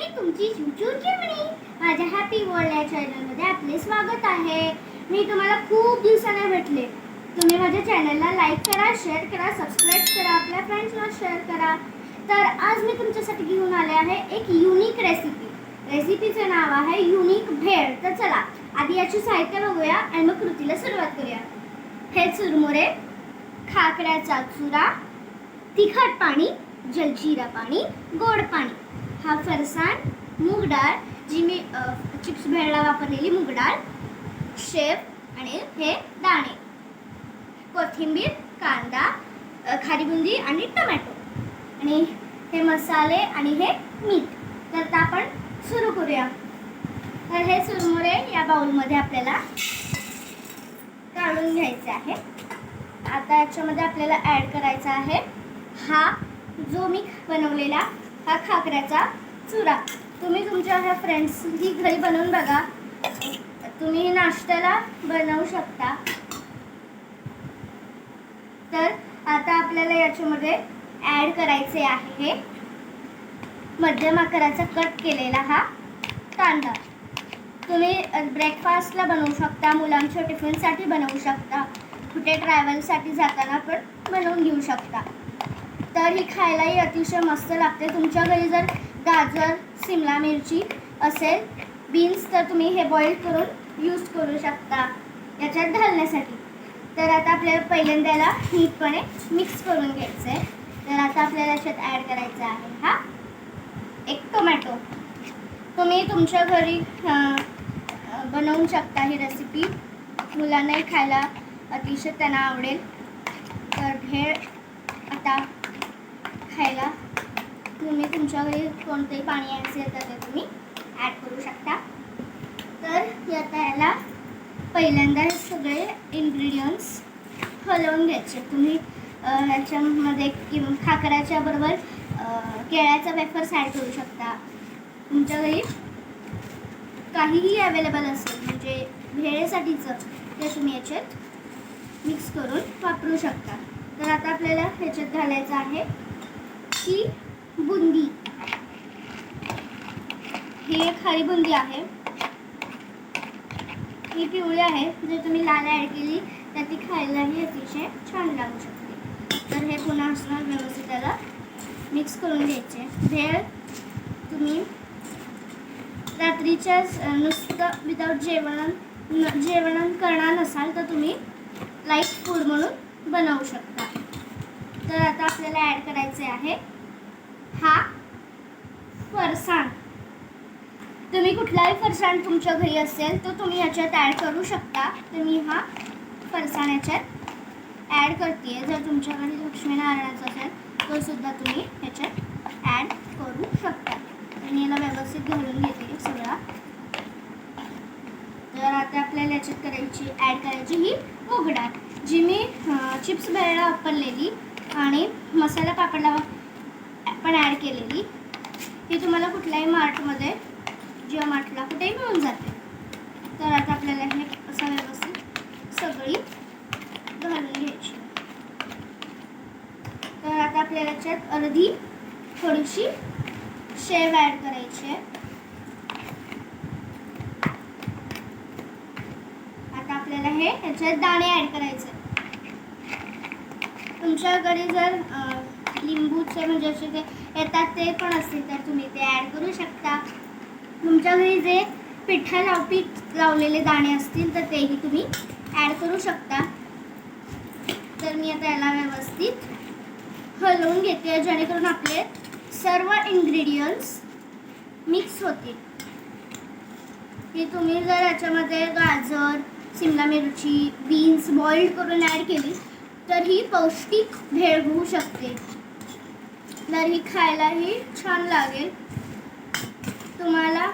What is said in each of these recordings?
मी तुमची चुचूर चिमणी माझ्या हॅपी वर्ल्ड या चॅनलमध्ये आपले स्वागत आहे। मी तुम्हाला खूप दिवसांनी भेटले। तुम्ही माझ्या चॅनलला लाईक करा, शेअर करा, सबस्क्राईब करा, आपल्या फ्रेंड्सना शेअर करा। तर आज मी तुमच्यासाठी घेऊन आले आहे एक युनिक रेसिपी। रेसिपीचे नाव आहे युनिक भेळ। तर चला आधी याची साहित्य बघूया आणि मग कृतीला सुरुवात करूया। हे चुरमुरे, खाकऱ्याचा चुरा, तिखट पाणी, जलजीरा पाणी, गोड पाणी, हा फरसाण, मूग डाळ जी मी चिप्स भेळला वापरलेली मूग डाळ, शेव आणि हे दाणे, कोथिंबीर, कांदा, खारी बुंदी आणि टोमॅटो आणि हे मसाले आणि हे मीठ। तर आपण सुरू करूया। तर हे चुरमुरे या बाउलमध्ये आपल्याला काढून घ्यायचे आहे। आता याच्यामध्ये आपल्याला ॲड करायचा आहे हा जो मी बनवलेला हा खाकऱ्याचा चुरा। तुम्ही तुमच्या ह्या फ्रेंड्सनी घरी बनवून बघा। तुम्ही नाश्त्याला बनवू शकता। तर आता आपल्याला याच्यामध्ये ॲड करायचे आहे मध्यम आकाराचा कट केलेला हा कांदा। तुम्ही ब्रेकफास्टला बनवू शकता, मुलांच्या टिफिनसाठी बनवू शकता, कुठे ट्रॅव्हलसाठी जाताना पण बनवून घेऊ शकता। तर ही खायलाही अतिशय मस्त लागते। तुमच्या घरी जर गाजर, शिमला मिरची असेल, बीन्स, तर तुम्ही हे बॉईल करून यूज करू शकता याच्यात घालण्यासाठी। तर आता आपल्याला पहिल्यांदा याला नीटपणे मिक्स करून घ्यायचं आहे। तर आता आपल्याला याच्यात ॲड करायचा आहे हा एक टोमॅटो। तुम्ही तुमच्या घरी बनवू शकता ही रेसिपी। मुलांनाही खायला अतिशय त्यांना आवडेल। तर भेळ आता खायला तुम्ही तुमच्या घरी कोणतेही पाणी असेल तर ते तुम्ही ॲड करू शकता। तर आता याला पहिल्यांदा हे सगळे इन्ग्रेडियंट्स हलवून घ्यायचे। तुम्ही ह्याच्यामध्ये किंवा खाकऱ्याच्या बरोबर केळ्याचा वेफर्स ॲड करू शकता। तुमच्या घरी काहीही अवेलेबल असेल म्हणजे भेळेसाठीचं ते तुम्ही याच्यात मिक्स करून वापरू शकता। तर आता आपल्याला ह्याच्यात घालायचं आहे ही बुंदी। ही एक खारी बुंदी आहे। ही पिवळी आहे। जर तुम्ही लाल ॲड केली तर ती खायलाही अतिशय छान लागू शकते। तर हे पुन्हा असं व्यवस्थित त्याला मिक्स करून घ्यायचे। भेळ तुम्ही रात्रीच्या नुसतं विदाऊट जेवण करणार नसाल तर तुम्ही लाईट फूड म्हणून बनवू शकता। तर आता आपल्याला ॲड करायचे आहे हा फरसाण। तुम्ही कुठलाही फरसाण तुमच्या घरी असेल तर तुम्ही याच्यात ॲड करू शकता। तर मी हा फरसाण याच्यात ॲड करते। जर तुमच्या घरी लक्ष्मीनारायणाचा असेल तो सुद्धा तुम्ही याच्यात ॲड करू शकता। आणि याला व्यवस्थित घालून घेते सगळा। तर आता आपल्याला याच्यात ॲड करायची ही मूग डाळ जी मी चिप्स भेळला वापरलेली आणि मसाला पापडला पण ॲड केलेली। ही तुम्हाला कुठल्याही मार्टमध्ये जिओ मार्टला कुठेही मिळून जाते। तर आता आपल्याला हे असं व्यवस्थित सगळी घालून घ्यायची। तर आता आपल्याला याच्यात अर्धी थोडीशी शेव ॲड करायची आहे। आता आपल्याला हे याच्यात दाणे ॲड करायचे। तुमच्या घरी जर लिंबूचे म्हणजे असे ते येतात ते पण असतील तर तुम्ही ते ॲड करू शकता। तुमच्या घरी जे पीठ लावलेले दाणे असतील तर तेही तुम्ही ॲड करू शकता। तर मी आता याला व्यवस्थित हलवून घेते जेणेकरून आपले सर्व इन्ग्रेडियंट्स मिक्स होतील। हे तुम्ही जर याच्यामध्ये गाजर, शिमला मिरची, बीन्स बॉइल्ड करून ॲड केली तर ही पौष्टिक भेळ होऊ शकते। तर ही खायलाही छान लागेल। तुम्हाला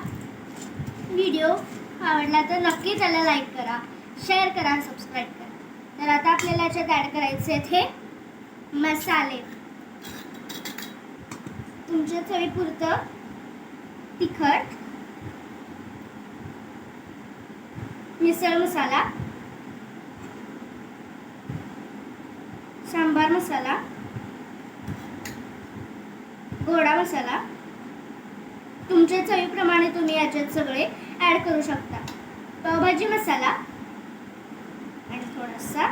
व्हिडिओ आवडला तर नक्की त्याला लाईक करा, शेअर करा, सबस्क्राईब करा। तर आता आपल्याला याच्यात ॲड करायचे आहेत हे मसाले। तुमच्या चवीपुरतं तिखट, मिसळ मसाला, सांबार मसाला, गोडा मसाला, तुमच्या चवीप्रमाणे तुम्ही याच्यात सगळे ॲड करू शकता. पावभाजी मसाला आणि थोडासा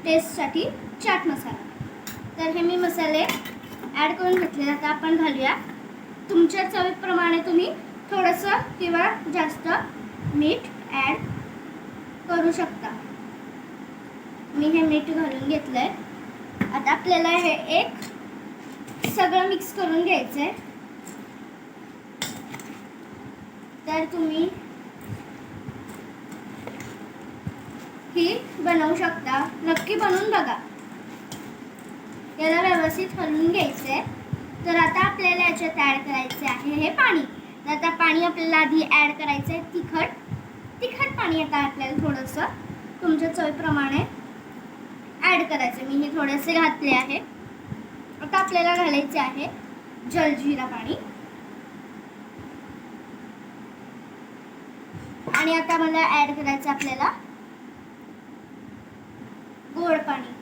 टेस्टसाठी चाट मसाला. तर हे मी मसाले ॲड करून घेतले. आता आपण घालूया. तुमच्या चवीप्रमाणे तुम्ही थोडंसं किंवा जास्त मीठ ॲड करू शकता. मी हे मीठ घालून घेतलं आहे. आता आपल्याला हे एक सगळं मिक्स करून घ्यायचं आहे. तर तुम्ही ही बनवू शकता. नक्की बनवून बघा. याला व्यवस्थित हलवून घ्यायचं आहे. तर आता आपल्याला याच्यात ॲड करायचे आहे हे पाणी. तर आता पाणी आपल्याला आधी ॲड करायचं आहे. तिखट पाणी आता आपल्याला थोडंसं तुमच्या चवीप्रमाणे ॲड करायचं. मी हे थोडेसे घातले आहे. आता आपल्याला घालायचे आहे जलजिरा पाणी. आणि आता मला ॲड करायचं आपल्याला गोड पाणी.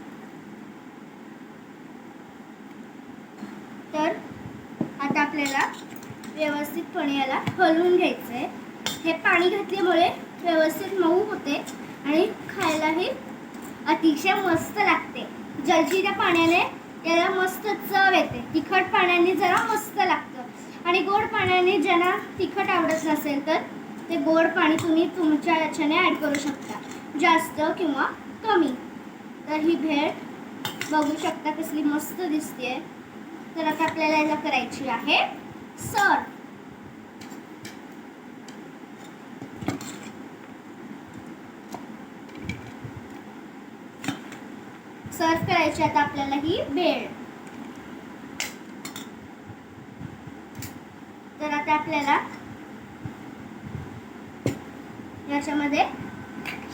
तर आता आपल्याला व्यवस्थितपणे याला हलवून घ्यायचं आहे. हे पाणी घातल्यामुळे व्यवस्थित मऊ होते आणि खायलाही अतिशय मस्त लागते. जलजिरा पाण्याने याला मस्त चव येते. तिखट पाण्याने जरा मस्त लागतं आणि गोड पाण्याने ज्यांना तिखट आवडत नसेल तर ते गोड पाणी तुम्ही तुमच्या याच्याने ॲड करू शकता, जास्त किंवा कमी. तर ही भेळ बघू शकता कसली मस्त दिसते. तर आता आपल्याला याला करायची आहे सर्व. सर्व करायची आता आपल्याला ही भेळ. तर आता आपल्याला याच्यामध्ये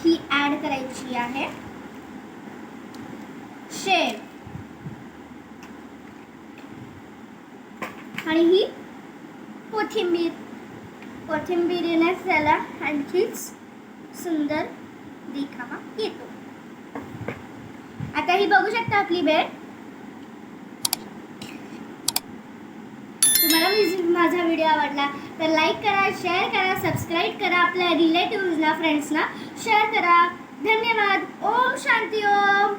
ही ॲड करायची आहे शेव आणि ही कोथिंबीरीने त्याला आणखीच सुंदर देखावा येतो. आता ही बघू शकता आपली भेळ. तुम्हाला माझा व्हिडिओ आवडला तर लाईक करा, शेअर करा, सबस्क्राईब करा. आपल्या रिलेटिव्हजना, फ्रेंड्सना शेअर करा. धन्यवाद. ओम शांती ओम.